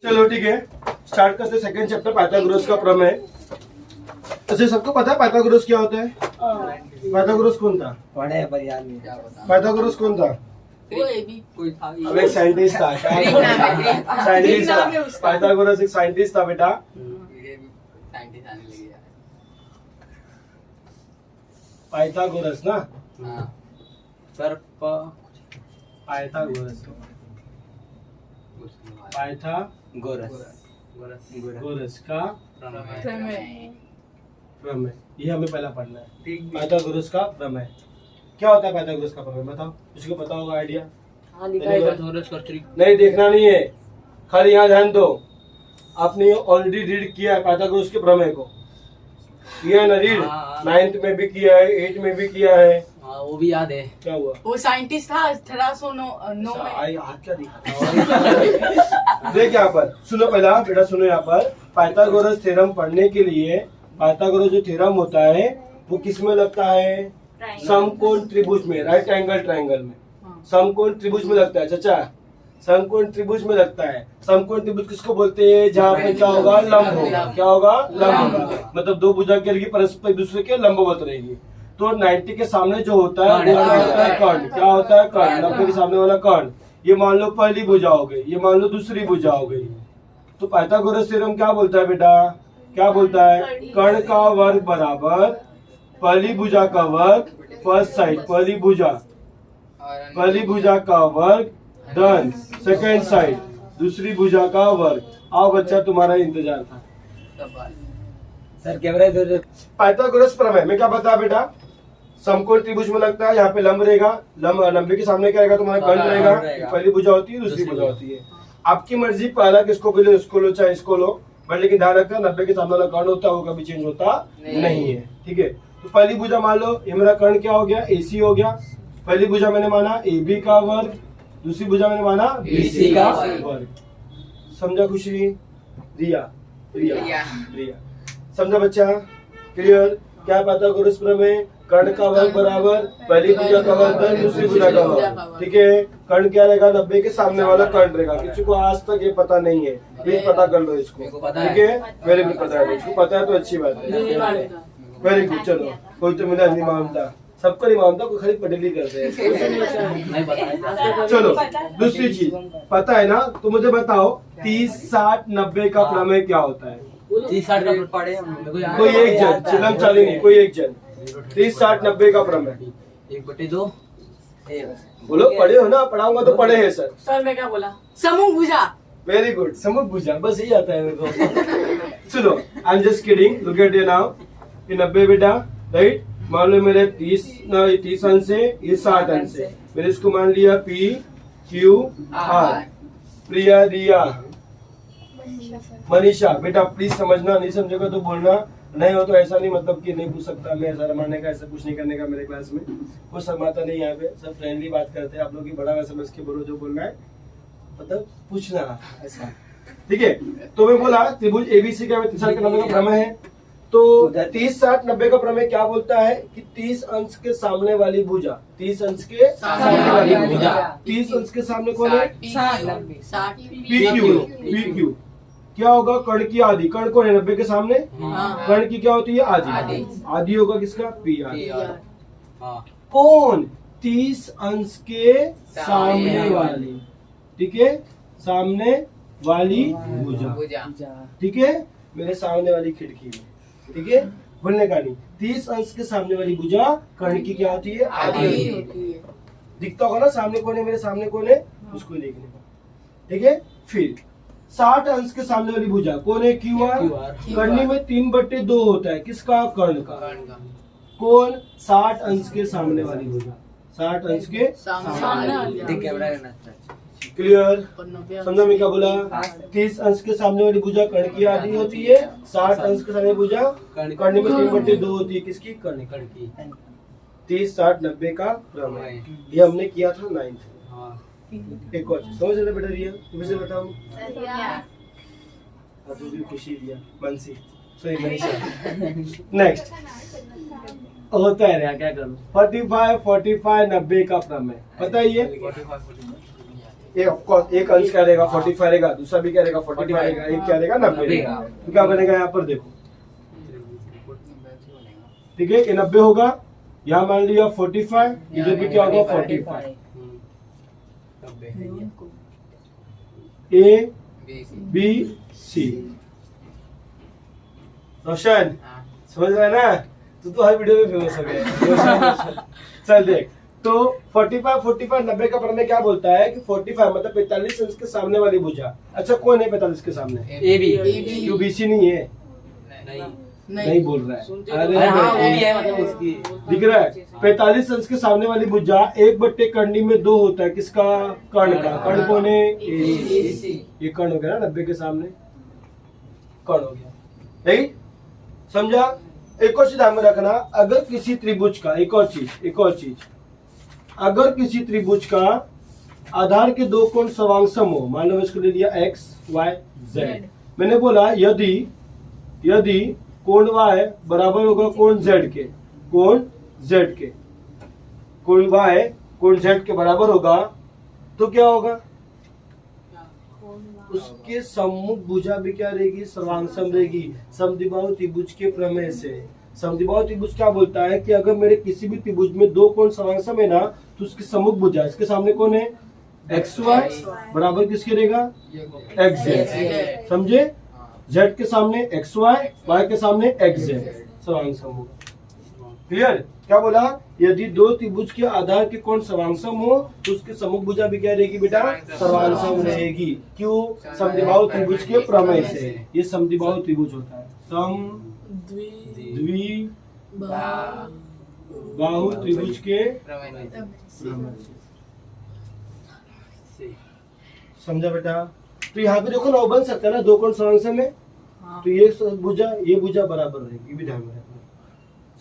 चलो ठीक है, स्टार्ट करते सेकंड चैप्टर पाइथागोरस का प्रमेय। अच्छा सबको पता है पाइथागोरस क्या होता है? पाइथागोरस कौन था? पढ़े पर याद नहीं। पाइथागोरस कौन था? कोई था। अब एक साइंटिस्ट था। साइंटिस्ट था। पाइथागोरस एक साइंटिस्ट था बेटा। साइंटिस्ट आने लगे यार। पाइथागोरस ना, हाँ। सर पाइथागोरस पाइथागोरस का प्रमेय, ये हमें पहला पढ़ना है। पाइथागोरस का प्रमेय क्या होता है? पाइथागोरस का प्रमेय बताओ, किसी को पता होगा आइडिया? नहीं देखना नहीं है, खाली यहाँ ध्यान दो। आपने ऑलरेडी रीड किया है पाइथागोरस के प्रमेय को, किया है ना रीड? 9th में भी किया है, 8th में भी किया है। वो भी याद है। क्या हुआ? वो साइंटिस्ट था 1809 में। आई हाथ क्या दिखा? देख यहाँ पर सुनो, पहला बेटा सुनो। यहाँ पर पाइथागोरस थ्योरम पढ़ने के लिए पाइथागोरस जो थ्योरम होता है वो किस में लगता है? समकोण त्रिभुज में, राइट एंगल ट्रायंगल में। समकोण त्रिभुज में लगता है चाचा, समकोण त्रिभुज में लगता है। समकोण त्रिभुज किसको बोलते हैं? जहाँ पे क्या होगा? लंब होगा। क्या होगा? लंब होगा, मतलब दो भुजा की रहेगी परस्पर एक दूसरे के लंबवत रहेगी। तो 90 के सामने जो होता है वो क्या होता है? कर्ण। क्या होता है? कर्ण। 90 के सामने वाला कर्ण। ये मान लो पहली भुजा हो गई, ये मान लो दूसरी भुजा हो गई। तो पाइथागोरस थ्योरम क्या बोलता है बेटा? क्या बोलता है? कर्ण का वर्ग बराबर पहली भुजा का वर्ग, फर्स्ट साइड पहली भुजा का वर्ग, डन सेकेंड साइड दूसरी भुजा का वर्ग। आओ बच्चा, तुम्हारा इंतजार था। सर कैमरा इधर। पाइथागोरस प्रमेय में क्या बता बेटा? समकोण त्रिभुज में लगता है, यहाँ पे लंब रहेगा, लंब 90 के सामने क्या रहेगा? तुम्हारा कर्ण रहेगा। पहली भुजा होती है, दूसरी भुजा होती है। आपकी मर्जी, पहला किसको भी लो, इसको लो चाहे इसको लो, बट लेकिन ध्यान रखना 90 के सामने वाला कर्ण होता है वो कभी चेंज होता नहीं है। ठीक है, तो पहली भुजा मान लो ये मेरा कर्ण क्या हो गया? AC हो गया। पहली भुजा मैंने माना AB का वर्ग, दूसरी भुजा मैंने माना BC का वर्ग। समझा खुशी? रिया समझा बच्चा? क्लियर? क्या पाइथागोरस प्रमेय? कर्ण का वर्ग बराबर पहली भुजा का वर्ग, दूसरी भुजा का वर्ग। ठीक है, कर्ण क्या रहेगा? 90 के सामने वाला कर्ण रहेगा। किसी को आज तक ये पता नहीं है, प्लीज पता कर लो इसको। ठीक है, मेरे भी पता है, इसको पता है तो अच्छी बात है। Very good. चलो, कोई तो मेरा नहीं मानता, सबको नहीं मानता, कोई खाली पटेली करते हैं। चलो दूसरी चीज पता है ना, तो मुझे बताओ 30, 60, 90 का प्रमेय क्या होता है? 30, 60 का पढ़े हम। कोई एक जन, चिलम चाली नहीं, कोई एक जन। 30, 60, 90 का प्रमेय 1/2। बोलो, पढ़े हो ना? पढ़ाऊंगा तो पढ़े हैं सर। सर मैं क्या बोला? समूह भुजा। वेरी गुड, समूह भुजा, बस यही आता है मेरे को। सुनो, I am just kidding, look at ये नाउ। ये 90 बेटा, राइट? मान लो मेरे 30 अंश है, ये 60 अंश है। मैंने इसको मान लिया PQR। प्रिया, रिया, मनीषा। बेटा प्लीज समझना, नहीं समझेगा तो बोलना, नहीं हो तो ऐसा नहीं मतलब कि नहीं पूछ सकता मैं, ऐसा मानने का, ऐसा कुछ नहीं करने का। मेरे क्लास में कोई शर्माता नहीं, यहाँ पे सब फ्रेंडली बात करते हैं। आप लोग की बड़ा समझ के बोलो, जो बोलना है मतलब पूछना ऐसा। ठीक है, तो मैं बोला त्रिभुज ABC का 30, 60 का 90 का प्रमेय है। तो 30, 60, 90 का प्रमेय क्या बोलता है कि 30 अंश के सामने वाली भुजा, 30 अंश के सामने वाली भुजा, 30 अंश के सामने कौन है? PQ। क्या होगा? कर्ण की आधी। कर्ण कौन है? 90 के सामने। कर्ण की क्या होती है? आधी। आधी होगा किसका? PR। कौन? 30 अंश के सामने वाली। ठीक है, सामने वाली भुजा। ठीक है, मेरे सामने वाली खिड़की में। ठीक है, भूलने का नहीं। 30 अंश के सामने वाली भुजा कर्ण की क्या होती है? आधी होती है। दिखता होगा ना सामने कौन है, मेरे सामने कौन है, उसको देखने का। ठीक है, फिर 60 अंश के सामने वाली भुजा कौन है? QR। करनी में 3/2 होता है, किसका? कर्ण का। कौन? 60 अंश के सामने वाली भुजा, 60 अंश के सामने। क्लियर? समझा मैं क्या बोला? 30 अंश के सामने वाली भुजा कर्ण की आधी होती है, 60 अंश के सामने भुजा कर्ण में 3/2 होती है, किसकी? कर्ण की। 30, 60, 90 का प्रमेय ये हमने किया था 9th। एक और समझ रहे बेटा? रिया तुम्हें से बताऊं? खुशी दिया मनसी, सॉरी मनीषा। नेक्स्ट होता है क्या करूं? 45, 45, 90 का प्रमेय बताइए। ये ऑफ कोर्स एक अंश क्या रहेगा 45 रहेगा, दूसरा भी क्या रहेगा 45 रहेगा, एक क्या रहेगा 90 रहेगा। तो क्या बनेगा यहाँ पर देखो, ठीक है, ये 90 होगा, यहाँ मान लिया 45, इधर भी क्या होगा 45, ए बी सी। रोशन समझ रहा है ना, तो हर वीडियो में फेमस हो गया। चल देख, तो 45 45 90 का प्रमेय क्या बोलता है कि 45 मतलब 45 अंश के सामने वाली भुजा। अच्छा कौन है 45 के सामने? A B. क्यों बीसी नहीं है? नहीं बोल रहा है, अरे हाँ वो भी है, मतलब उसकी दिख रहा है। 45 अंश के सामने वाली भुजा 1/कर्ण में 2 होता है, किसका? कर्ण का। कर्ण कौन है? ये कर्ण हो गया ना 90 के सामने, कर्ण हो गया, नहीं समझा? एक और चीज ध्यान में रखना, अगर किसी त्रिभुज का, एक और चीज, अगर किसी त्रिभुज का आधार के दो कोण सर्वांगसम हो, मान लो इसको ले लिया x y z, मैंने बोला यदि कोण y बराबर होगा कोण z के, कोण y कोण z के बराबर होगा, तो क्या होगा? उसके सम्मुख भुजा भी क्या रहेगी? सर्वांगसम रहेगी। समद्विबाहु त्रिभुज के प्रमेय से। समद्विबाहु त्रिभुज क्या बोलता है कि अगर मेरे किसी भी त्रिभुज में दो कोण सर्वांगसम है ना, तो उसके सम्मुख भुजा, इसके सामने कौन है? एक्स वाई बराबर किसके रहेगा? X Z. समझे? जेड के सामने एक्स वाई, वाई के सामने एक्स जेड, सर्वांगसम होगा। क्लियर? क्या बोला? यदि दो त्रिभुज के आधार के कोण सर्वांगसम हो तो उसके सम्मुख भुजा भी क्या रहेगी बेटा? सर्वांगसम रहेगी। क्यों? समद्विबाहु त्रिभुज के प्रमेय से। ये समद्विबाहु त्रिभुज होता है, समद्विबाहु त्रिभुज के प्रमेय से। समझा बेटा? तो यहाँ पे देखो ना बन सकता है ना, दो कोण सर्वांगसम में, तो ये भुजा बराबर रहेगी, ये भी ध्यान में रखना।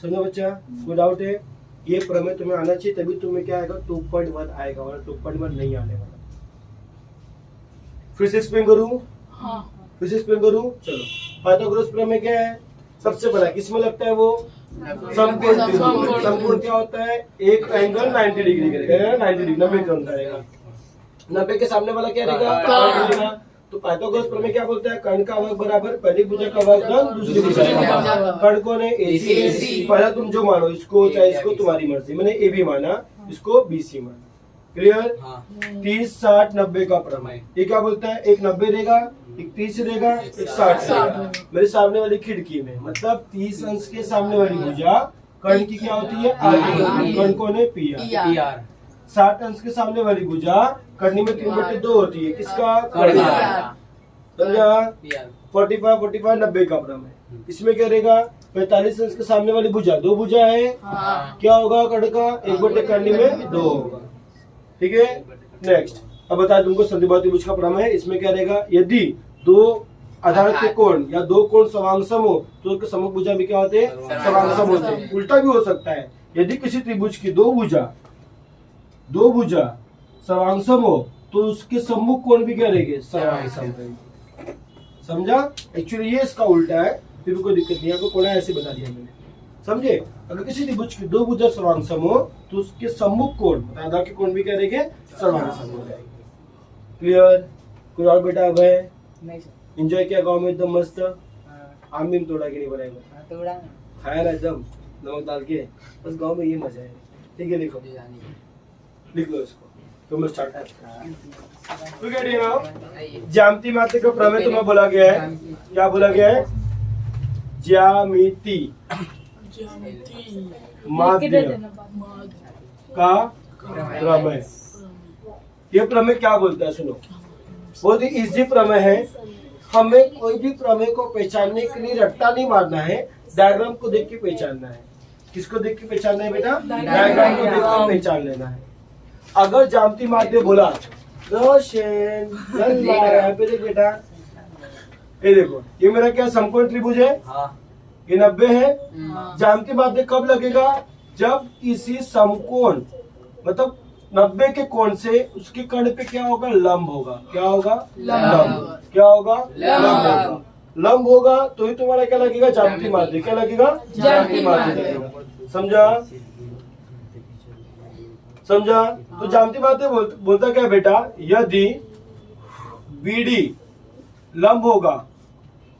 समझा बच्चा? कोई डाउट है? ये प्रमेय तुम्हें आना चाहिए, तभी तुम्हें क्या आएगा? 2.1 आएगा, और 2.1 नहीं आने वाला। फिर से एक्सप्लेन करूं? फिर से एक्सप्लेन करूं? चलो, पाइथागोरस प्रमेय क्या है? सबसे बड़ा किसमें लगता है वो? समकोण त्रिभुज। समकोण क्या होता है? एक एंगल 90 डिग्री करेगा, 90 डिग्री 90 कोण करेगा, 90 के सामने वाला क्या रहेगा? कर्ण रहेगा। तो पाइथागोरस प्रमेय क्या बोलता है? कर्ण का वर्ग बराबर पहली भुजा का वर्ग धन दूसरी भुजा का वर्ग। कर्ण कौन है? एसी। पहला तुम जो मानो, इसको चाहे इसको, तुम्हारी मर्जी। मैंने ए बी माना, इसको बीसी माना। क्लियर? 30 60 90 का प्रमेय ये क्या बोलता है? एक 90 रहेगा, एक 30 रहेगा, एक 60 रहेगा। मेरे सामने वाली खिड़की में, मतलब 30 अंश के सामने वाली भुजा कर्ण की क्या होती है? आधी। कर्ण कौन है? P R. 60 अंश के सामने वाली भुजा कर्णी में 3/2 होती है, किसका? कर्ण का। समझा? 45 45 90 का प्रमेय। इसमें क्या रहेगा? 45 अंश के सामने वाली भुजा, दो भुजा है, क्या होगा? कर्ण का 1/कर्णी में 2 होगा। ठीक है, नेक्स्ट। अब बताया तुमको समद्विबाहु त्रिभुज का प्रमेय है। इसमें क्या रहेगा? यदि दो आधार के कोण या दो कोण सर्वांगसम हो तो उसके सम्मुख भुजा भी क्या होते हैं? सर्वांगसम होते हैं। उल्टा भी हो सकता है, यदि किसी त्रिभुज की दो भुजा सर्वांगसम हो तो उसके सम्मुख कोण भी क्या रहेंगे? सर्वांगसम रहेंगे। समझा? एक्चुअली ये इसका उल्टा है, फिर भी कोई दिक्कत नहीं है, आपको कोण ऐसे बता दिया मैंने। समझे? अगर किसी त्रिभुज की दो भुजा सर्वांगसम हो तो उसके सम्मुख कोण, आधार के कोण भी क्या रहेंगे? सर्वांगसम हो जाएंगे। क्लियर? कोई और बेटा अब है? एंजॉय किया गाँव में एकदम मस्त? आम भी तोड़ा कि नहीं बनाएगा? खाया ना एकदम नमक डाल के, बस गाँव में ये मजा है। ठीक है, लिखो, लिख लो इसको। तो मैं स्टार्ट ज्यामिति माध्य का प्रमेय तुम्हें बोला गया है। क्या बोला गया है? ज्यामिति माध्य का प्रमेय। ये प्रमेय क्या बोलता है? सुनो, बहुत ही इजी प्रमेय है। हमें कोई भी प्रमेय को पहचानने के लिए रट्टा नहीं मारना है, डायग्राम को देख के पहचानना है। किसको देख के पहचानना है बेटा? डायग्राम को देख के पहचान लेना है। अगर ज्यामिति माध्य बोला, रोशन बेटा, ये देखो, ये मेरा क्या समकोण त्रिभुज है? ये 90 है। ज्यामिति माध्य कब लगेगा? जब किसी समकोण, मतलब 90 के कोण से उसके कर्ण पे क्या होगा? लंब होगा। क्या होगा? लंब। क्या होगा? लंब होगा। लंब होगा तो ही तुम्हारा क्या लगेगा? ज्यामिति माध्य। क्या लगेगा? ज्यामिति माध्य लगेगा। समझा? समझा? तो जानती बातें बोलता क्या बेटा, यदि बीडी लंब होगा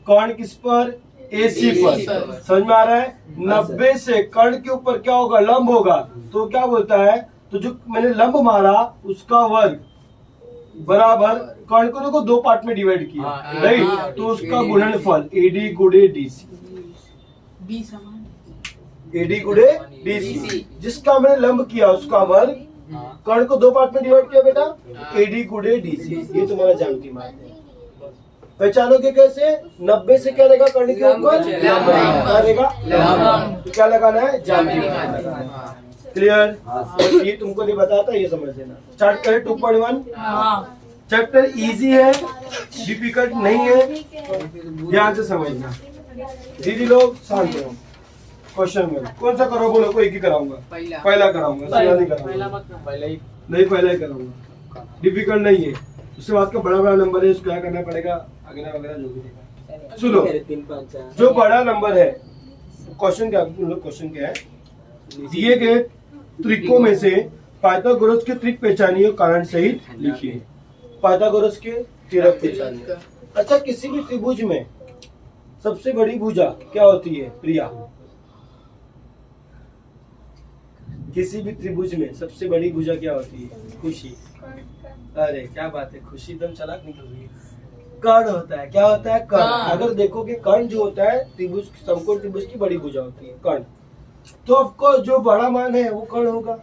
कर्ण किस पर, एसी पर। समझ में आ रहा है? 90 से कर्ण के ऊपर क्या होगा, लंब होगा। तो क्या बोलता है, तो जो मैंने लंब मारा उसका वर्ग बराबर कर्ण को देखो 2 पार्ट में डिवाइड किया, राइट? तो उसका गुणनफल एडी गुणे डीसी, बी समान एडी गुणे डीसी। जिसका मैंने लंब किया उसका वर्ग, कर्ण को 2 पार्ट में डिवाइड किया बेटा, एडी गुणे डीसी। ये तुम्हारा जानती मान है। पहचानोगे कैसे? 90 से क्या लगा कर्ण के ऊपर, क्या रहेगा, तो क्या लगाना है, जानती मान। क्लियर? बस ये तुमको नहीं बताता, ये समझ लेना। स्टार्ट करें 2.1। चैप्टर इजी है, डिफिकल्ट नहीं है, ध्यान से समझना। दीदी लोग शांत रहो। क्वेश्चन में कौन सा करो, बोलो, कोई एक ही कराऊंगा। पहला कराऊंगा, सीधा नहीं कराऊंगा। पहला ही कराऊंगा, डिफिकल्ट नहीं है। उसके बाद का बड़ा नंबर है, उसको क्या करना पड़ेगा, वगैरह वगैरह जो भी देगा। सुनो, जो बड़ा नंबर है, क्वेश्चन क्या है, दिए गए त्रिकों में से पाइथागोरस के त्रिक पहचानिए और कारण सहित लिखिए। पाइथागोरस के त्रिक पहचानिए। अच्छा, किसी भी त्रिभुज में सबसे बड़ी भुजा क्या होती है, प्रिया? किसी भी त्रिभुज में सबसे बड़ी भुजा क्या होती है, खुशी? अरे क्या बात है, खुशी एकदम चालाक निकल रही है। कर्ण होता है, क्या होता है, कर्ण। अगर देखोगे कर्ण जो होता है त्रिभुज, समकोण त्रिभुज की बड़ी भुजा होती है कर्ण। तो ऑफकोर्स जो बड़ा मान है वो कर्ण होगा,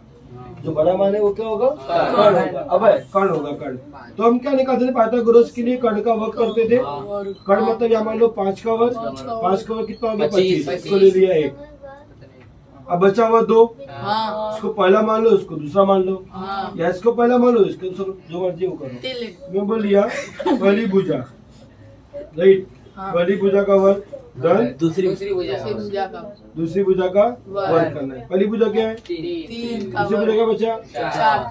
जो बड़ा मान है वो क्या होगा, कर्ण होगा। अब कर्ण होगा, कर्ण। तो हम क्या निकालते थे पाइथागोरस के लिए, कर्ण का वर्ग करते थे। कर्ण मतलब यहाँ मान लो 5 का वर्ग, 5 का वर्ग कितना हो गया, 25। इसको ले लिया 1, अब बचा हुआ 2। इसको पहला मान लो, उसको दूसरा मान लो, या इसको पहला मान लो, इसको दूसरा, जो मर्जी वो करो। मैं बोल लिया पहली भुजा, राइट? पहली भुजा का वर्ग धन दूसरी दूसरी भुजा का वर्ग करना है। पहली भुजा क्या है, 3 दूसरी भुजा का बचा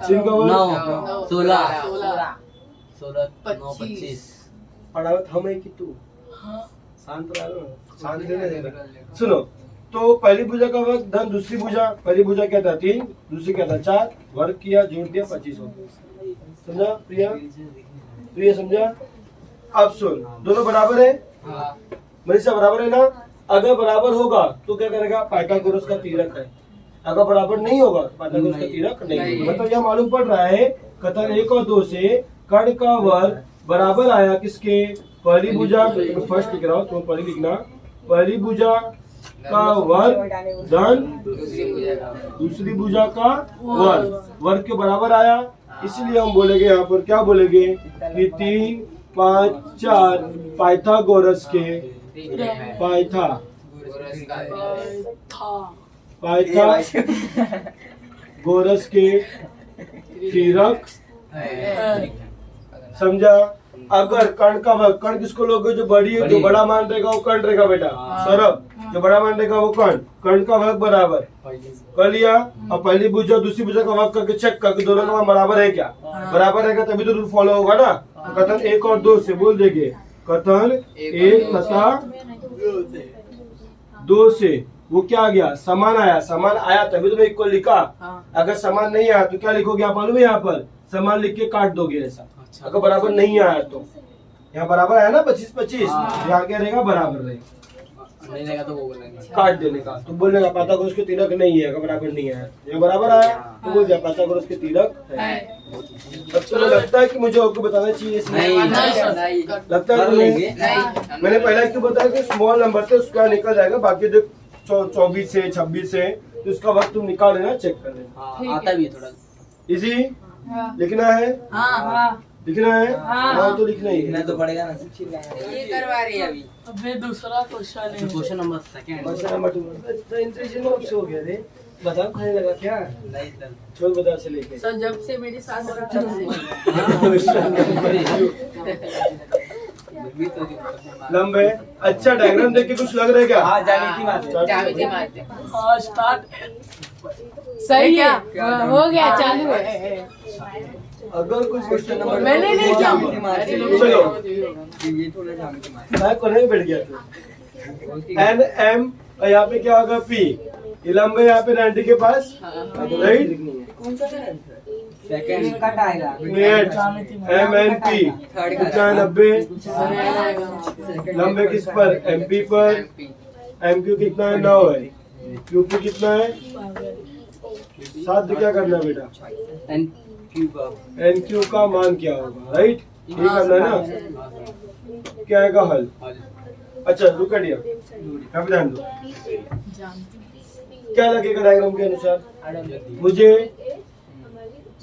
3 का वर्ग 9 16 9 25। पढ़ावत हम है कि तू शांत रहो, शांत रहने देना। सुनो, तो पहली भुजा का वर्ग धन दूसरी भुजा, पहली भुजा क्या था 3, दूसरी क्या था 4, वर्ग किया, जोड़ दिया, 25 हो गया। समझा प्रिया, समझा? अब सुन, दोनों बराबर है, मनीषा बराबर है ना? अगर बराबर होगा तो क्या करेगा, पाइथागोरस का तीरक है। अगर बराबर नहीं होगा तो पाइथागोरस का तीरक नहीं। मतलब यह मालूम पड़ रहा है, कथन 1 और 2 से कर्ण का वर्ग बराबर आया किसके, पहली भुजा। फर्स्ट लिख रहा हूँ, तुम पहली लिखना, पहली भुजा का वर्ग धन दूसरी भुजा का वर्ग के बराबर आया। इसलिए हम बोलेंगे यहाँ पर, क्या बोलेंगे कि 3 5 4 पाइथागोरस के पाइथागोरस के तीरक। समझा? अगर कर्ण का वर्ग, कर्ण किसको लोगे, जो बड़ी है, जो बड़ा मान रहेगा वो कर्ण रहेगा बेटा। सौरभ, जो बड़ा मान रहेगा वो कर्ण का वर्ग बराबर कर लिया। और पहली भुजा दूसरी भुजा का वर्ग करके चेक करके दोनों का मान बराबर है क्या, बराबर रहेगा तभी तो रूल फॉलो होगा ना। कथन 1 और 2 से बोल देंगे, कथन 1 तथा 2 से वो क्या आ गया, समान आया। समान आया तभी तो मैं 1 को लिखा। अगर समान नहीं आया तो क्या लिखोगे आप मालूम है, यहाँ पर समान लिख के काट दोगे ऐसा। अगर बराबर नहीं आया तो यहाँ बराबर आया ना 25-25, यहाँ क्या रहेगा, बराबर रहेगा। नहीं रहेगा तो वो बोलेंगे काट देने का, तो बोलेगा पाइथागोरस के तीरक नहीं है। अगर बराबर नहीं आया, यहाँ बराबर आया तो बोल दिया पाइथागोरस के तीरक है। अब तुम्हें लगता है कि मुझे आपको बताना चाहिए इसमें? नहीं लगता है तुम्हें? मैंने पहले क्यों बताया कि स्मॉल नंबर से उसका निकल जाएगा, बाकी जो 24 से 26 से तो उसका वक्त तुम निकाल लेना, चेक कर लेना। आता भी है थोड़ा इजी लिखना है, लिखना है, हाँ तो लिखना ही है। तो पड़ेगा ना, ये करवा रही है अभी। अबे दूसरा क्वेश्चन है, क्वेश्चन नंबर 2 क्वेश्चन नंबर 2 तो इंट्रोडक्शन में हो गया रे। बताओ खाने लगा क्या, नहीं सर, छोड़ बता से लेके सर जब से मेरी सास है तब से लंबे। अच्छा डायग्राम देख के कुछ लग रहा है क्या? हाँ जानी थी हाँ स्टार्ट सही है, हो गया, चालू है। अगर कुछ क्वेश्चन नंबर मैंने नहीं किया, चलो ये थोड़ा जानी थी मैं कोने में बैठ गया था। एन एम और यहाँ पे क्या होगा पी, ये लंब है यहाँ पे 90 के पास, राइट। सेकंड कट आएगा। नेट MNP कितना है 90, लंबे किस पर MP पर, MQ कितना है 9 है, QP कितना है 7। क्या करना है बेटा, NQ का मान क्या होगा, राइट, ये करना है ना, क्या आएगा हल। अच्छा लुक एट हियर, यहाँ पे ध्यान दो, क्या लगेगा डायग्राम के अनुसार, मुझे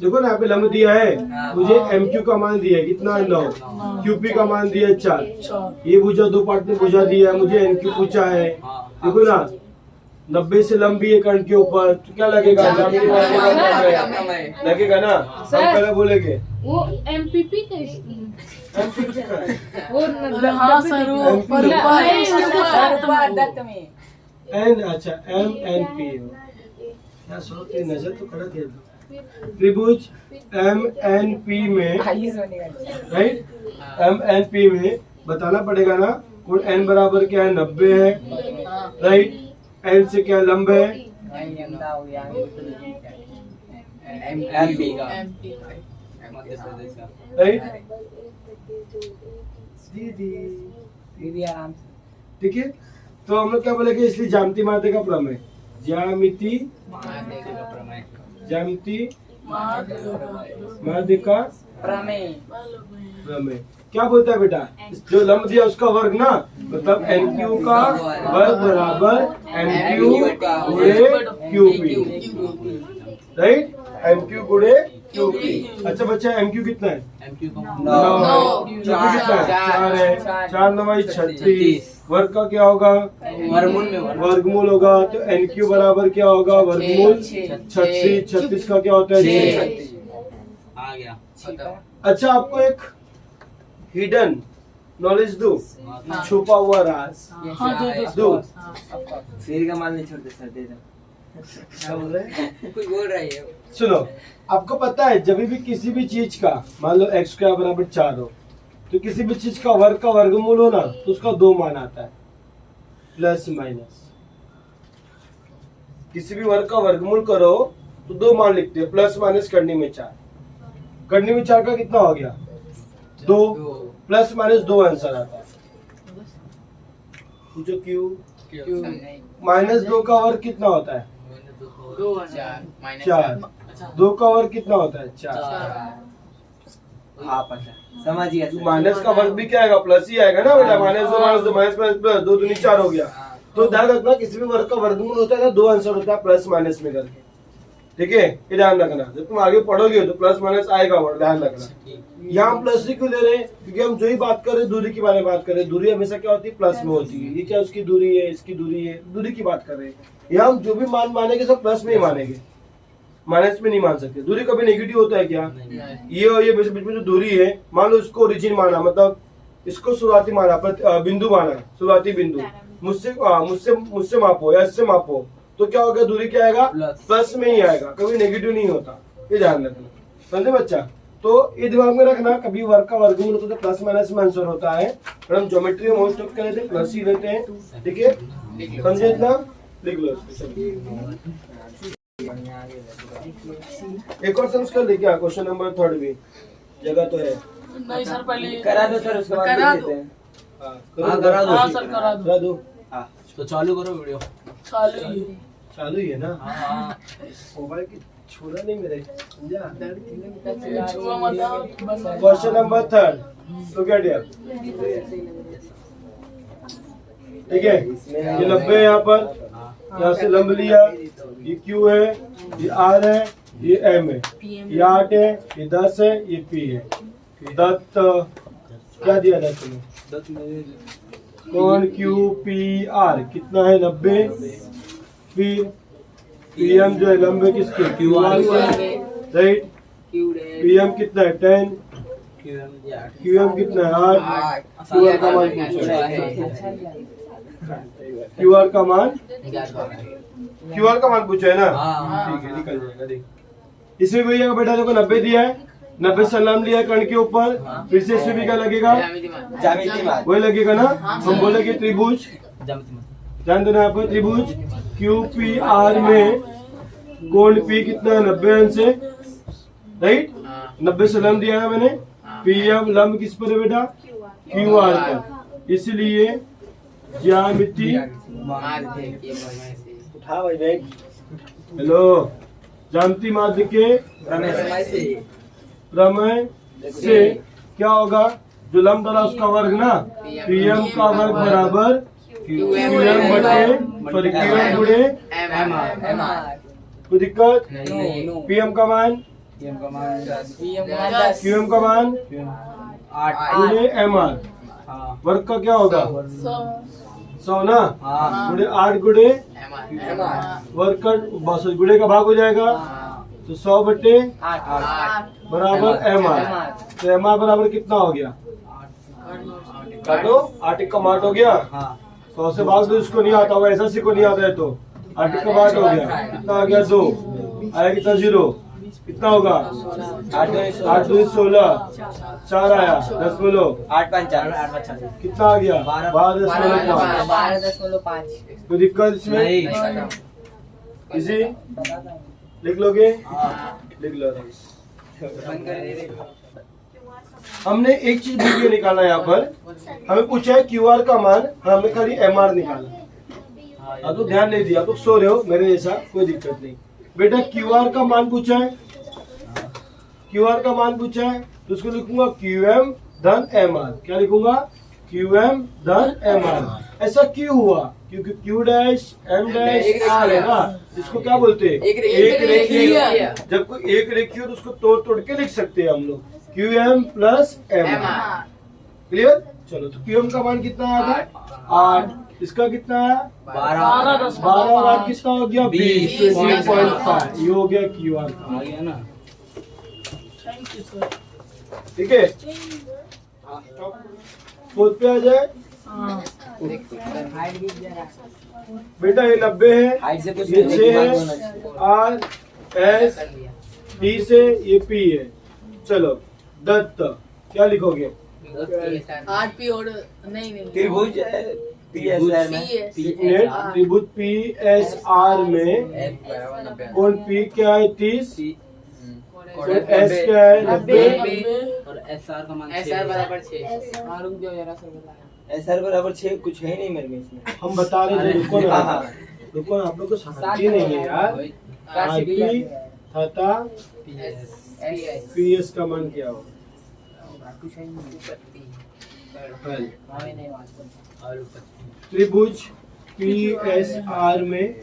देखो ना यहाँ पे लंब दिया है, मुझे MQ का मान दिया है कितना है 9, QP का मान दिया है 4, ये भुजा 2 पार्ट में भुजा दिया है, मुझे NQ पूछा है। देखो ना 90 से लंबी है कर्ण के ऊपर, तो क्या लगेगा, लगेगा ना, हम पहले बोलेंगे वो MPP का MPP का है, हाँ सर वो ऊपर में अच्छा MNP, क्या सुनो तेरी नजर तो कड़ा दे दो, त्रिभुज MNP में, राइट, MNP में बताना पड़ेगा ना, कोण N बराबर क्या है 90 है, राइट, N से क्या लंब है, MP का राइट, दीदी आराम से। ठीक है। तो हम लोग क्या बोलेंगे, इसलिए ज्यामिति माध्य का प्रमेय, ज्यामिति माध्य का प्रमेय क्या बोलता है बेटा, जो लंब दिया उसका वर्ग ना, मतलब NQ का वर्ग बराबर NQ गुणे QP, राइट, MQ गुणे QP। अच्छा बच्चा MQ कितना है, MQ का 9, QP कितना है 4 है, 4 9 36, वर्ग का क्या होगा, वर्गमूल होगा, तो NQ बराबर क्या होगा, वर्गमूल 36, 36 का क्या होता है 6। आ गया। अच्छा आपको एक हिडन नॉलेज दो, छुपा हुआ राज दो, शेर का मान नहीं छोड़ते सर, दे दो। क्या बोल रहे हैं? कुछ बोल रही है। सुनो, आपको पता है जब भी किसी भी चीज का मान लो x² बराबर 4 हो, तो किसी भी चीज का वर्गमूल हो ना, तो उसका 2 मान आता है, प्लस माइनस। किसी भी वर्ग का वर्गमूल करो तो 2 मान लिखते हैं, प्लस माइनस करने में 4, करने में 4 का कितना हो गया 2, प्लस माइनस 2 आंसर आता है। पूछो क्यों, -2 का वर्ग कितना होता है 4, 2 का वर्ग कितना होता है 4, हाँ पता समझ गया सर। माइनस का वर्ग भी क्या आएगा, प्लस ही आएगा ना बेटा, -2 -2 2 दूनी 4 हो गया। तो ध्यान रखना किसी भी वर्ग का वर्गमूल होता है ना, 2 आंसर होता है प्लस माइनस में करके, ठीक है, ये ध्यान रखना। जब तुम आगे पढ़ोगे तो प्लस माइनस आएगा वर्ड, ध्यान रखना। यहाँ हम प्लस ही क्यों ले रहे हैं, क्योंकि हम जो ही बात कर रहे हैं दूरी के बारे में बात कर रहे हैं, दूरी हमेशा क्या होती है प्लस में होती है, ये क्या उसकी दूरी है, इसकी दूरी है, दूरी की बात कर रहे हैं। यहाँ हम जो भी मान मानेंगे सब प्लस में ही मानेंगे, माइनस में नहीं मान सकते। दूरी कभी नेगेटिव होता है क्या, ये और ये बीच में जो दूरी है, मान लो इसको ओरिजिन माना, मतलब इसको शुरुआती माना, बिंदु माना, शुरुआती बिंदु, मुझसे मापो या इससे मापो, तो क्या होगा, दूरी क्या आएगा प्लस में ही आएगा, कभी नेगेटिव नहीं होता, ये ध्यान रखना, समझे बच्चा। तो ये दिमाग में रखना, कभी वर्ग का वर्गमूल होता है तो प्लस माइनस में आंसर होता है, पर हम ज्योमेट्री में मोस्ट ऑफ लेते हैं प्लस ही लेते हैं, ठीक है, समझे इतना, लिख लो। एक और समझ कर दे क्या, क्वेश्चन नंबर 3 भी जगह तो है, नहीं सर पहले करा दो सर, उसके बाद करा देख दो। लेते हैं। करा दो, हाँ सर करा दो, करा दो, तो चालू करो वीडियो। चालू ही है ना, हाँ मोबाइल की छोड़ा नहीं मेरे, समझा। छुआ मत, क्वेश्चन नंबर 3, तो क्या दिया, ठीक है, ये 90 है यहाँ पर, यहाँ से लंब लिया, ये Q है, ये R है, ये M है, ये 8 है, ये 10 है, ये P है। दत्त क्या दिया था तुम्हें, कोण QPR कितना है 90, फिर PM जो है लंबे किसके QR के, राइट, PM कितना है 10, QM कितना है 8, QR का मान पूछा है, QR का मान पूछा है ना, ठीक है निकल जाएगा। देख इसमें भैया बेटा देखो 90 दिया है, 90 से लंब लिया कर्ण के ऊपर, फिर से इसमें भी क्या लगेगा, ज्यामिति मान वही लगेगा ना। हम बोलेंगे त्रिभुज, ध्यान देना यहाँ पर, त्रिभुज क्यू पी आर में कोण पी कितना है 90 अंश है, राइट। 90 से लंब दिया है मैंने, पी एम लंब किस पर है बेटा, क्यू आर पर, इसलिए ज्यामिति उठा भाई बैग। हेलो ज्यामिति माध्य के प्रमेय से क्या होगा, जो लंब डाला उसका वर्ग ना, पी एम का वर्ग बराबर क्यू एम बटे सॉरी क्यू एम गुणे कोई दिक्कत, पी एम का मान क्यू एम का मान गुणे एम आर, वर्ग का क्या होगा 100 ना, गुणे 8 गुणे वर्ग का सॉरी गुणे का भाग हो जाएगा, तो 100 बटे 8 बराबर एम आर। तो एम आर बराबर कितना हो गया, काटो 8 का 8 हो गया, 100 से भाग दो, इसको नहीं आता होगा, ऐसा सी को नहीं आता है तो 8 का 8 हो गया, कितना आ गया 2 आया, कितना 0 कितना होगा 8 2 16 4 आया 10.8 कितना आ गया 12.5। कोई दिक्कत इसमें, इसी लिख लोगे, लिख लो। हमने एक चीज भूल के निकाला यहाँ पर, हमें पूछा है क्यू आर का मान, हमने खाली एम आर निकाला, तो ध्यान नहीं दिया, तो सो रहे हो मेरे जैसा, कोई दिक्कत नहीं बेटा। क्यू आर का मान पूछा है, क्यू आर का मान पूछा है, तो उसको लिखूंगा क्यू एम धन एम आर, क्या लिखूंगा क्यू एम धन एम आर। ऐसा क्यों हुआ, क्योंकि Q dash M dash R है ना, इसको क्या बोलते हैं एक रेखीय। जब कोई एक रेखीय तो उसको तोड़ तोड़ के लिख सकते हैं हम लोग, Q M plus M R, clear. चलो तो क्यू एम का मान कितना आया था 8, इसका कितना है 12 और 8 कितना हो गया 20, 20.5, ये हो गया क्यू आर का, ना। ठीक है। फोर्थ पे आ जाए बेटा, ये 90 है, ये 6 है, आर एस डी से ये पी है। चलो दत्त क्या लिखोगे, 8 पी और नहीं त्रिभुज त्रिभुज पी एस आर में कौन पी क्या है 30, एस क्या है 90 और एस आर का मान SR बराबर 6। मालूम जो जरा सा बताया, SR बराबर 6, कुछ है नहीं मेरे में इसमें, हम बता रहे थे, रुको ना रुको ना, आप लोग को समझती नहीं है यार। आरपी तथा पीएस का मान क्या हो, त्रिभुज पी एस आर में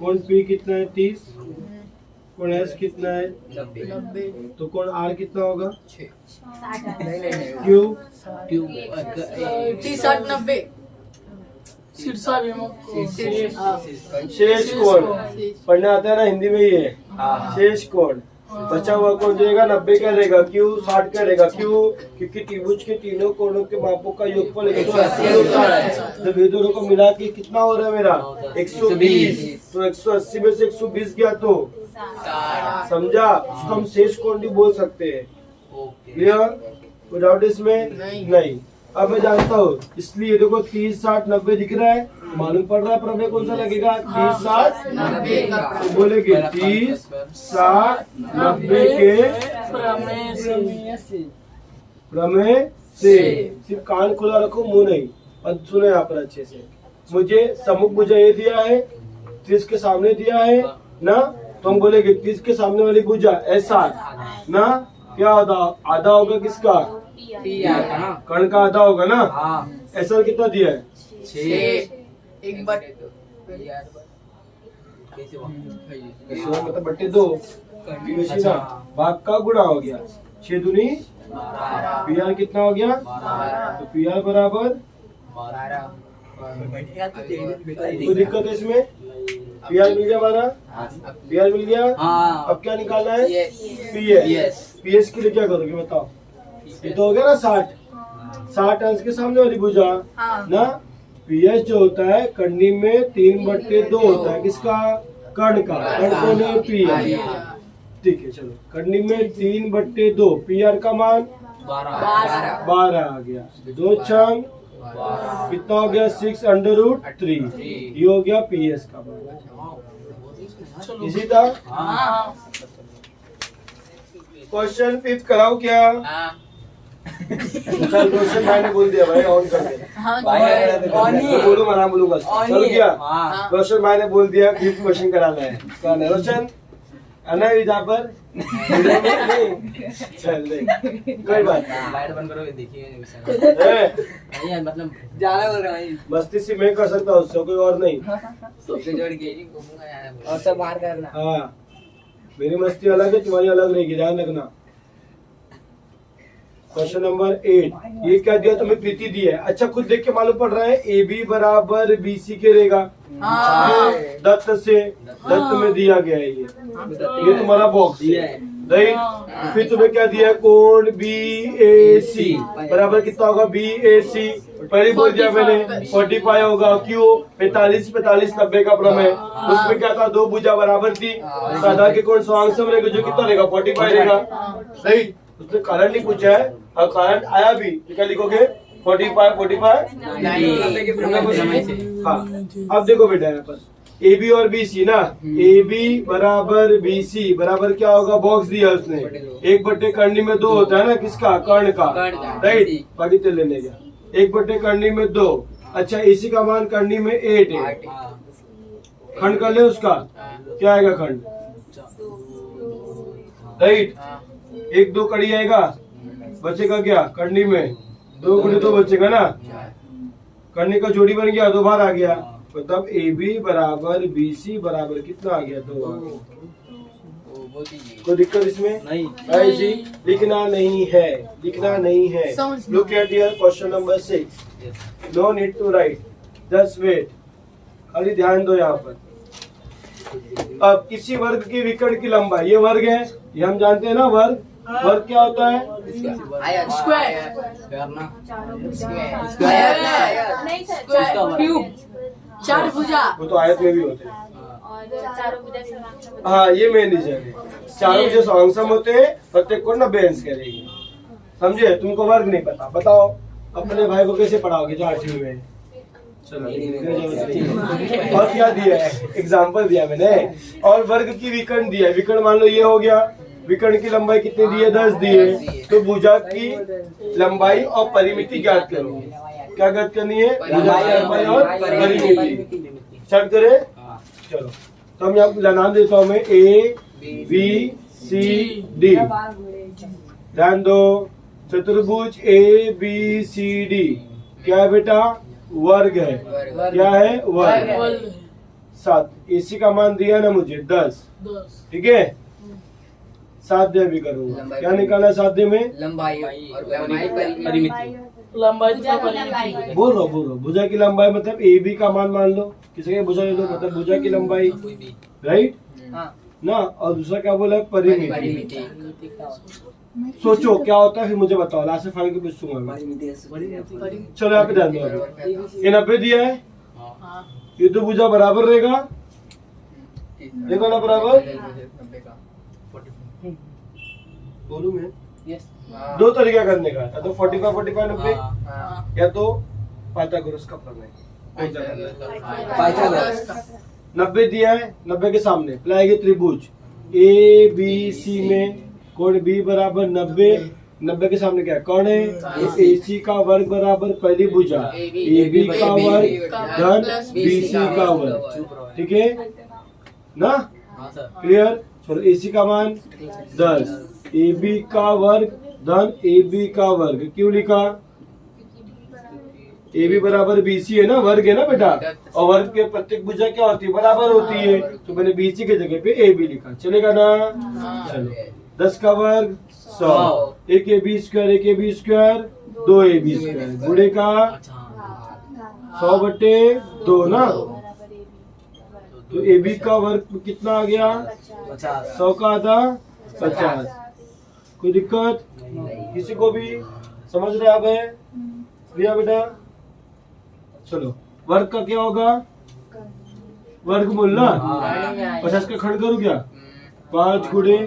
कौन पी कितना है 30, कौन एस कितना है 90, तो कौन आर कितना होगा क्यू 30 60 90 शेष कोण पढ़ने आता है ना हिंदी में, ये शेष कोण बचा हुआ कोण जाएगा 90 क्या रहेगा, क्यू 60 क्या रहेगा, क्यू क्योंकि त्रिभुज के तीनों कोणों के मापों का योगफल 180 होता है, तो ये दोनों को मिला के कितना हो रहा है मेरा 120, तो 180 में से 120 गया तो समझा, उसको हम शेष कोण भी बोल सकते हैं। क्लियर, कोई डाउट इसमें नहीं। अब मैं जानता हूँ, इसलिए देखो 30 60 90 दिख रहा है, मालूम पड़ रहा है प्रमेय कौन सा लगेगा 30 60 90, तो बोलेंगे 30 60 90 के प्रमेय से। सिर्फ कान खुला रखो, मुंह नहीं, और सुने यहाँ पर अच्छे से। मुझे सम्मुख भुजा ये दिया है, 30 के सामने दिया है ना, तो हम बोलेंगे 30 के सामने वाली भुजा ऐसा ना, क्या आधा होगा किसका कर्ण का आधा होगा ना, ऐसा कितना दिया है 1 बटे मतलब बट्टे 2 ना, भाग का गुणा हो गया, 6 दूनी पी आर कितना हो गया, तो पी आर बराबर, कोई दिक्कत है इसमें, पी आर मिल गया हमारा, पी आर मिल गया। अब क्या निकालना है पी एस, पी एस के लिए क्या करोगे बताओ, ये तो हो गया ना 60 अंश के सामने वाली भुजा ना, पी एस जो होता है कर्णी में 3/2 होता है, किसका कर्ण का, कर्ण कौन है पी आर, ठीक है। चलो कर्णी में 3/2, पी आर का मान 12 आ गया, 2 छंग कितना हो गया 6√3। ये हो गया PS का मान। इसी था। क्वेश्चन 5 कराओ क्या? चल क्वेश्चन मैंने बोल दिया भाई, ऑन कर दे। बोलू मैं बोलूंगा। चल क्या क्वेश्चन मैंने बोल दिया, 5th क्वेश्चन कराना है। कौन है रोशन? आना है जहाँ पर चल दे, कोई बात लाइट बंद करो, देखिए नहीं। मतलब ज्यादा बोल रहा है। मस्ती से मैं कर सकता हूँ, उससे कोई और नहीं। जोड़ के घूमूंगा यार। और सब बाहर करना। हाँ मेरी मस्ती अलग है, तुम्हारी अलग रहेगी, ध्यान रखना। क्वेश्चन नंबर 8, ये क्या दिया तुम्हें? प्रीति दी है। अच्छा खुद देख के मालूम पड़ रहा है AB बराबर BC के रहेगा। दत्त से, दत्त में दिया गया है ये तुम्हारा बॉक्स राइट। फिर तुम्हें क्या दिया है? कोण BAC बराबर कितना होगा? BAC पहले बोल दिया मैंने 45 होगा। क्यों? 45 45 90 का प्रमेय। उसमें क्या था? दो भुजा बराबर थी, साधा के कोण सम रहेगा, जो कितना रहेगा? 45 रहेगा राइट। उसने कारण नहीं पूछा है, और कारण आया भी तो क्या लिखोगे? 45 हाँ। अब देखो बेटा यहाँ पर AB और BC ना, AB बराबर BC बराबर क्या होगा? बॉक्स दिया उसने, 1/2 करनी में 2 होता है ना, किसका? कर्ण का राइट। बाकी तो लेने गया 1/2 करनी में 2। अच्छा AC का मान करनी में 8 है। खंड कर ले उसका, क्या आएगा खंड? राइट। 1 2 कड़ी आएगा, बचेगा क्या? करनी में 2 गुणे 2 बचेगा ना। करनी का जोड़ी बन गया, 2 बार आ गया, मतलब AB बराबर BC बराबर कितना आ गया? 2 आ गया। कोई दिक्कत इसमें नहीं। भाई जी लिखना नहीं है, लिखना नहीं है। Look at here question number 6। No need to write, just wait, खाली ध्यान दो यहाँ पर। अब किसी वर्ग की विकर्ण की लंबाई, ये वर्ग है, ये हम जानते हैं ना वर्ग। वर्ग क्या होता है? क्यूब, चार भुजा। वो तो आयत में भी होते हैं। चारों भुजा। हाँ ये मेन रीजन है। चारों जो सम होते हैं, प्रत्येक को 90 अंश करेंगे। समझे? तुमको वर्ग नहीं पता, बताओ अपने भाई को कैसे पढ़ाओगे जो 8वीं में? चलो और क्या दिया है? एग्जाम्पल दिया मैंने। और वर्ग की विकर्ण दिया है। विकर्ण मान लो ये हो गया, विकर्ण की लंबाई कितनी दी है? 10 दी है। तो भुजा की लंबाई और परिमिति ज्ञात करो। क्या ज्ञात करनी है? लंबाई और परिमिति। स्टार्ट करें? चलो तो हम यहाँ नाम देता हूँ मैं ABCD। ध्यान दो, चतुर्भुज ABCD क्या है बेटा? वर्ग है। क्या है? वर्ग। 7। AC का मान दिया ना मुझे 10, ठीक है। साध्य भी करूंगा। क्या निकाला साध्य में? लंबाई और परिमिति। लंबाई तो परिमिति। बोल रहा भुजा की लंबाई मतलब AB का मान मान लो, किसी के भुजा ले लो, मतलब भुजा की लंबाई राइट ना। और दूसरा क्या बोला? परिमिति। सोचो क्या होता है, फिर मुझे बताओ। लास्ट से फाइनल के पूछूंगा मैं। चलो यहाँ पे ध्यान दो। ये 90 दिया है, ये तो भुजा बराबर रहेगा, देखो ना बराबर। बोलूं मैं? दो तरीका करने का, या तो 45 90, या तो पाइथागोरस का प्रमेय। 90 दिया है, 90 के सामने लाएंगे त्रिभुज ABC में कोण B बराबर 90, 90 के सामने क्या कर्ण है? AC का वर्ग बराबर पहली भुजा AB का वर्ग धन BC का वर्ग, ठीक है ना? क्लियर? चलो AC का मान 10, AB का वर्ग धन AB का वर्ग। क्यों लिखा? AB बराबर BC है ना, वर्ग है ना बेटा, और वर्ग के प्रत्येक भुजा क्या होती है? बराबर होती है। तो मैंने BC के जगह पे AB लिखा, चलेगा ना? चलो 10 का वर्ग 100, 1 AB square 1 AB square 2 AB square गुणे का 100/2 ना। तो AB का वर्ग कितना आ गया? 100 का आधा 50। कोई दिक्कत किसी को भी? समझ रहे आप? है भैया बेटा? चलो वर्ग का क्या होगा? वर्गमूल ना। 50 का खंड करूँ क्या? 5 गुणे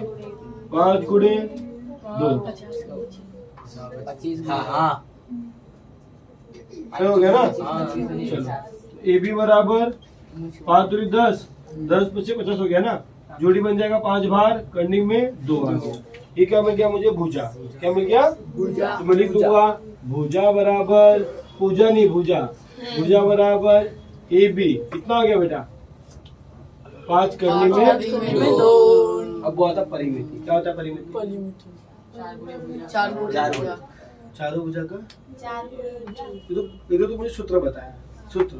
2। सही हो गया ना? चलो ए बी बराबर 5 दूरी 10, 10 पीछे 50 हो गया ना, जोड़ी बन जाएगा 5 भार, करनी में 2 आ गया। ये क्या मिल गया मुझे? भुजा। क्या मिल गया? तो मैं लिख दूंगा भुजा बराबर, पूजा नहीं भुजा, भुजा बराबर ए बी कितना हो गया बेटा? 5 करनी में 2। अब वो आता परिमिति। क्या होता है परिमिति? चारों भुजा का ये तो मुझे सूत्र बताया। सूत्र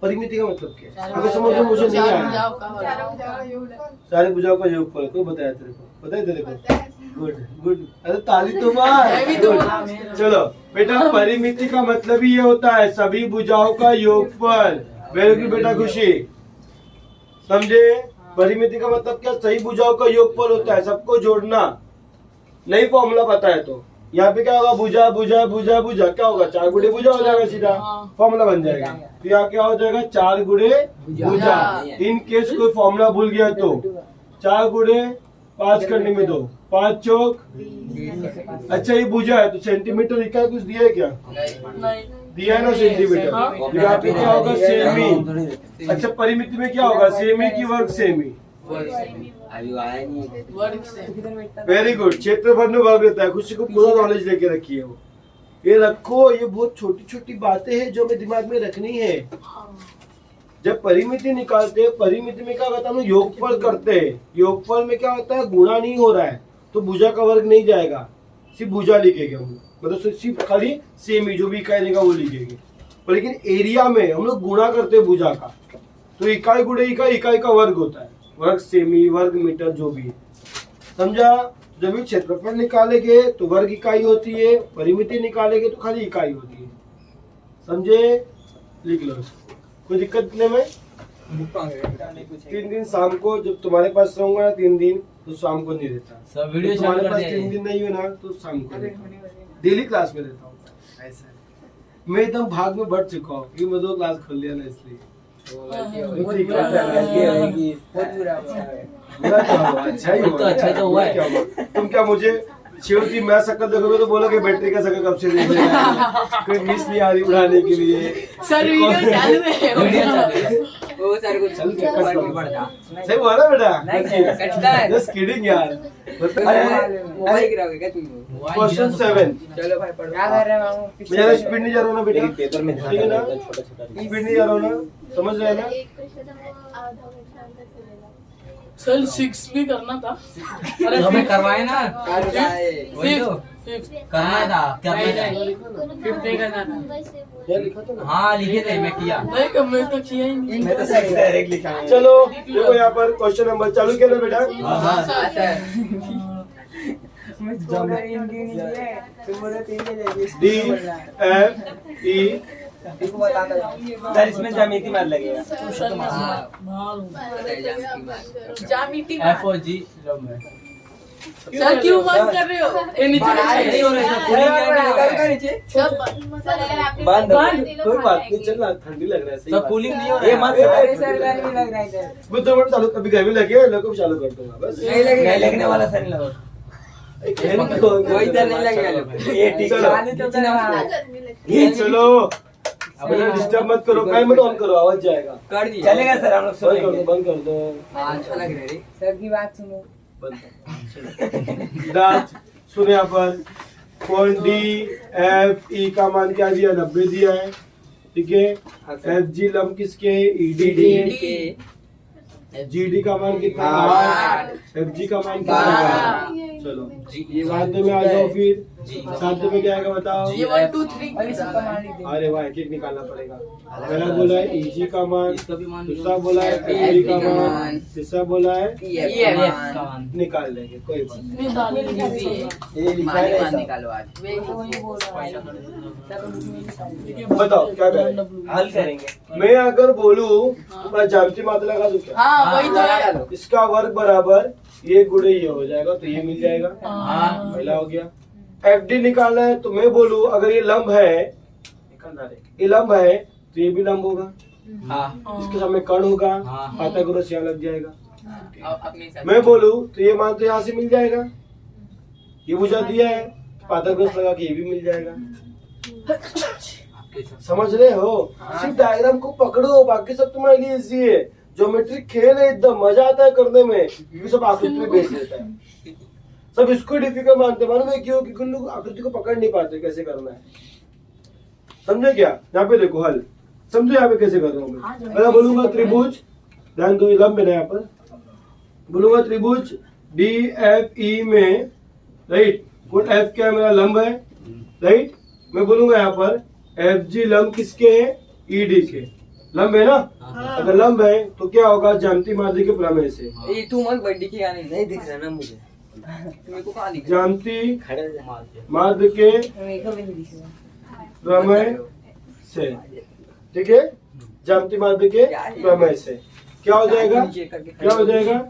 परिमिति का मतलब क्या है? अगर समझ में मुझे नहीं आया, सारे भुजाओं का योगफल कोई बताया तेरे को? बताया तेरे को? गुड गुड, अरे ताली तो मार। चलो बेटा, परिमिति का मतलब ही ये होता है सभी भुजाओं का योगफल। वेरी गुड बेटा खुशी, समझे? परिमिति का मतलब क्या? सही भुजाओं का योगफल होता है, सबको जोड़ना। नहीं फॉर्मूला पता है तो यहाँ पे क्या होगा? भुजा भुजा भुजा भुजा क्या होगा? 4 गुणे भुजा हो जाएगा, सीधा फॉर्मूला बन जाएगा। तो यहाँ क्या हो जाएगा? 4 गुणे भुजा। इन केस कोई फॉर्मूला भूल गया तो 4 गुणे 5 करने में 2, 5 चौक। अच्छा ये भुजा है तो सेंटीमीटर इकाई कुछ दिया है क्या? दिया है ना सेंटीमीटर। यहाँ पे क्या होगा? सेमी। अच्छा परिमिति में क्या होगा? सेमी की वर्ग सेमी। वेरी गुड, क्षेत्रफल में वर्ग रहता है। खुशी को पूरा नॉलेज लेके रखी है वो। ये रखो, ये बहुत छोटी छोटी बातें हैं जो हमें दिमाग में रखनी है। जब परिमिति निकालते हैं, परिमिति में क्या होता है? हम योगफल करते हैं। योगफल में क्या होता है? गुणा नहीं हो रहा है तो भुजा का वर्ग नहीं जाएगा, सिर्फ भुजा लिखेंगे हम लोग। मतलब सिर्फ खाली सेमी जो भी इकाई देगा वो लिखेंगे। लेकिन एरिया में हम लोग गुणा करते हैं भुजा का, तो इकाई गुणे इकाई, इकाई का वर्ग होता है। वर्ग सेमी, वर्ग मीटर जो भी है, समझा? जब भी क्षेत्रफल निकालेंगे तो वर्ग इकाई होती है, परिमिति निकालेंगे तो खाली इकाई होती है। समझे? लिख लो इसको, कोई दिक्कत नहीं में। 3 दिन शाम को जब तुम्हारे पास रहूंगा ना 3 दिन, तो शाम को नहीं रहता। सब वीडियो तो तुम्हारे पास 3 दिन नहीं हो ना तो शाम को डेली क्लास में रहता हूँ। ऐसा मैं एकदम भाग में बढ़ चुका हूँ कि मैं 2 क्लास खोल लिया ना, इसलिए अच्छा ही हुआ है। तुम क्या मुझे शिव की मैं शक्ल देखोगे तो बोलोगे बैटरी का शक्ल कब से देख रहे हैं? कोई मिस नहीं आ रही उड़ाने के लिए। सर वीडियो चालू है। वो सारे कुछ चल के सही बोला बेटा, जस्ट किडिंग यार। मोबाइल गिराओगे क्या तुम? क्वेश्चन 7। चलो भाई पढ़ो। क्या कर रहे हो मामू? मेरा स्पीड नहीं जा रहा ना बेटा, पेपर में ठीक है ना? स्पीड नहीं जा रहा ना, समझ रहे हैं ना? सर 6 भी करना था। अरे हमें करवाए ना, वही तो करना था। क्या क्या लिखा था ना? हाँ लिखे थे, मैं किया। नहीं कब मैं तो किया ही नहीं। मैं तो सही डायरेक्ट लिखा है। चलो देखो यहाँ पर क्वेश्चन नंबर चालू किया ना बेटा। डी एफ ई सर इसमें ज्यामिति मार लगेगा। जामिति F और G जब मैं सर क्यों बंद कर रहे हो? ये नीचे नहीं हो रहा है, नीचे सब बंद कोई बात नहीं, चल रहा ठंडी लग रहा है। सही सब बात। कूलिंग नहीं हो ये रहा मत है। सर गर्मी लग रहा है इधर। मैं 2 मिनट चालू, कभी गर्मी लगे लोग को चालू कर दूंगा बस। नहीं लगने वाला सर, नहीं लगा। कोई इधर नहीं लगेगा। ये ठीक है। ये चलो अब डिस्टर्ब मत करो, कहीं मत ऑन करो, आवाज जाएगा। कर दिया चलेगा सर, हम लोग बंद कर सोएंगे। दो, बंद कर दो, हाँ अच्छा लग रहा है। सर की बात सुनो। बंद कर। दांत सुने यहाँ पर पॉइंट डी एफ ई का मान क्या दिया? 90 दिया है, ठीक है। एफ जी लंब किसके? ईडी के। जी डी का मान कितना? 8। एफ जी का मान कितना? 12। चलो साथ में आ जाओ, फिर साथ में क्या आएगा बताओ? ये 1 2 3 अरे वाह, एक एक निकालना पड़ेगा। पहला बोला है ईजी का मान, इसका भी मान दूसरा बोला है ईडी का मान, तीसरा बोला है मान निकाल लेंगे, कोई बात नहीं। ये लिखा है ऐसा। निकालो आज। बताओ क्या करें? हल करेंगे। मैं अगर बोलूं तो मैं ज्यामिति मात्रा लगा दूं क्या? हाँ वही तो है। इसका वर्ग बराबर ये गुणे ये हो जाएगा, तो ये मिल जाएगा। पहला हो गया। एफ डी निकालना है तो मैं बोलूं अगर ये लंब है, ये लंब है तो ये भी लंब होगा, हाँ इसके सामने कर्ण होगा, हाँ। पाइथागोरस यहाँ लग जाएगा। अपने मैं बोलूं तो ये मान तो यहाँ से मिल जाएगा, ये भुजा दिया है, पाइथागोरस लगा के ये भी मिल जाएगा। समझ रहे हो? सिर्फ डायग्राम को पकड़ो, बाकी सब तुम्हारे लिए इजी है। ज्योमेट्रिक खेल है, एकदम मजा आता है करने में, क्योंकि सब आकृति में बेस रहता है। सब इसको डिफिकल्ट मानते, मालूम है क्यों? क्योंकि लोग आकृति को पकड़ नहीं पाते कैसे करना है। समझे क्या? यहाँ पे देखो हल, समझो यहाँ पे कैसे कर रहा हूँ मैं। पहला बोलूंगा त्रिभुज, ध्यान दो, लंब है यहाँ पर। बोलूंगा त्रिभुज DFE में, राइट, कौन F क्या है? मेरा लंब है, राइट। मैं बोलूंगा यहाँ पर FG लंब किसके है? ED के लंब है ना। अगर लंब है तो क्या होगा? ज्यामिति माध्य के प्रमेय से। ये तू मत बड्डी की गाने नहीं दिख रहा ना मुझे, मेरे को कहाँ दिख रहा? ज्यामिति माध्य के प्रमेय से, ठीक है, ज्यामिति माध्य के प्रमेय से क्या हो जाएगा? क्या हो जाएगा?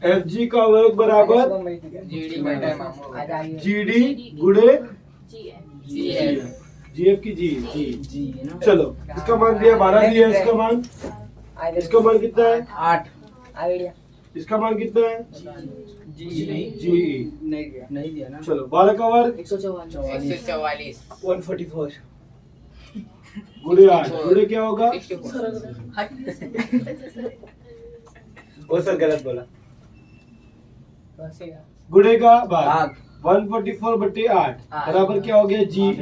FG का वर्ग बराबर GD गुणे GF की जी। चलो, इसका मान दिया 12 दिया, इसका मान कितना है? 8। इसका मान कितना है? जी नहीं दिया ना। चलो, 12 का वर्ग 144 144 गुणे 8 गुणे क्या होगा? वो सर गलत बोला। गुणे का भाग 144/8 बराबर क्या हो गया? GE।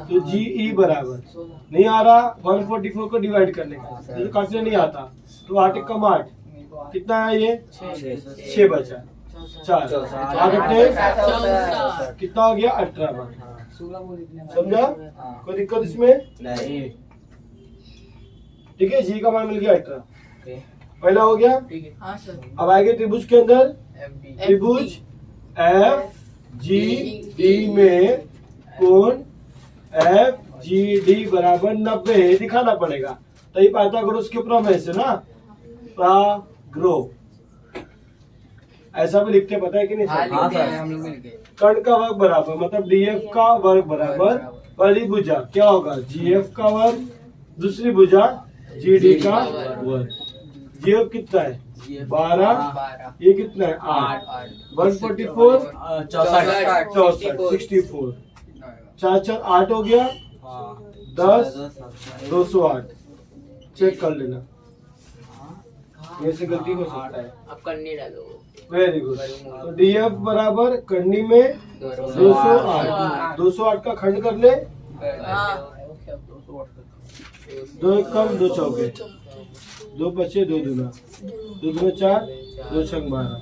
तो GE बराबर नहीं आ रहा 144 को डिवाइड करने का, तो काटने नहीं आता, तो 8 कम 8 कितना है? ये 6 बचा, 4 कितना हो गया? 18। समझा? कोई दिक्कत इसमें नहीं? ठीक है, जी का मान मिल गया 18, पहला हो गया। हाँ सर। अब आएंगे त्रिभुज के अंदर, त्रिभुज FGD में कोण FGD बराबर 90 है, दिखाना पड़ेगा। तो ये पाइथागोरस के प्रमेय से ना, पाग्रो ऐसा भी लिखते, पता है कि नहीं? हाँ सर, हम लोग मिल गए। कर्ण का वर्ग बराबर, मतलब DF का वर्ग बराबर पहली भुजा क्या होगा? GF का वर्ग, दूसरी भुजा GD का वर्ग। GF कितना है? 12, ये कितना है? 8, 144 64, 64, 4 4 8 हो गया, 10 208। चेक कर लेना, ऐसे गलती हो सकता है। अब करने डालो। Very good. तो DF बराबर करनी में 208, 208 का खंड कर ले, 2 कम 2 चौके, 2 बचे 2 दूना, 2 दूना 4, 2 छंग 12,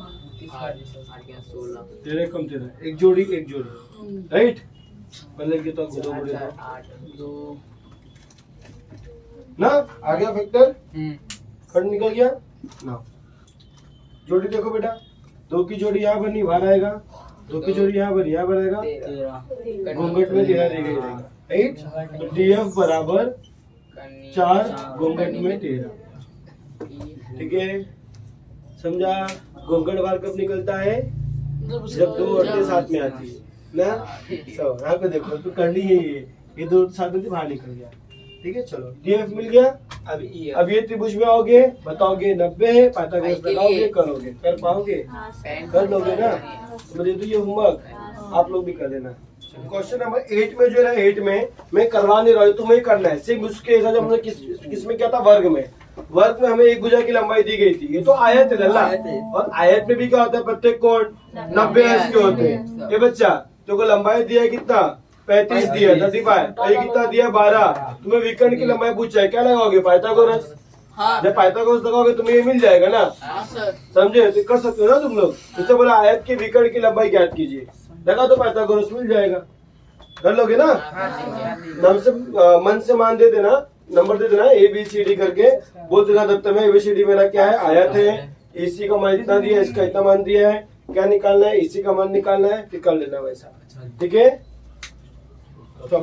13 कम 13, एक जोड़ी राइट। पहले के तो 2 बड़े दो ना, आ गया फैक्टर, खंड निकल गया ना। जोड़ी देखो बेटा, 2 की जोड़ी यहाँ बनी, बाहर आएगा, 2 की जोड़ी यहाँ बनी, यहाँ बनाएगा, घूंघट में 13 रह गई, राइट। तो DF बराबर 4, घूंघट में 13, ठीक है। समझा? घूंघट बाहर कब निकलता है? जब 2 औरतें साथ में आती है ना। सब यहाँ पे देखो, तो करनी है ये 2 साथ में बाहर निकल गया, ठीक है। चलो, DF मिल गया। अब ये त्रिभुज में आओगे, बताओगे 90 है, पाइथागोरस लगाओगे, करोगे, कर पाओगे? कर लोगे ना। तो मुझे तो ये होमवर्क आप लोग भी कर लेना। क्वेश्चन नंबर 8 में जो है, 8 में मैं करवा नहीं रहा हूँ, तुम्हें करना है। सिर्फ उसके हिसाब से हमने किस में क्या था? वर्ग में हमें एक भुजा की लंबाई दी गई थी। ये तो आयत है लल्ला, और आयत में भी क्या होता है? प्रत्येक कोण 90 अंश के होते हैं। ये बच्चा तो को लंबाई दिया है कितना? 35 दिया, 35, और ये कितना दिया? 12। तुम्हें विकर्ण की लंबाई पूछा है, क्या लगाओगे? पाइथागोरस। जब पाइथागोरस लगाओगे तुम्हें ये मिल जाएगा ना, समझे? तो कर सकते हो ना तुम लोग। इससे बोला आयत के विकर्ण की लंबाई ज्ञात कीजिए, लगा तो पाइथागोरस मिल जाएगा। कर लोगे ना? मन से मान दे देना, नंबर दे देना ABCD करके, बोल देना दफ्तर में ABCD मेरा क्या है? आयत है, AC का मान इतना दिया है, इसका इतना मान दिया है, क्या निकालना है? AC का मान निकालना है, फिर कर लेना वैसा, ठीक है। चलो,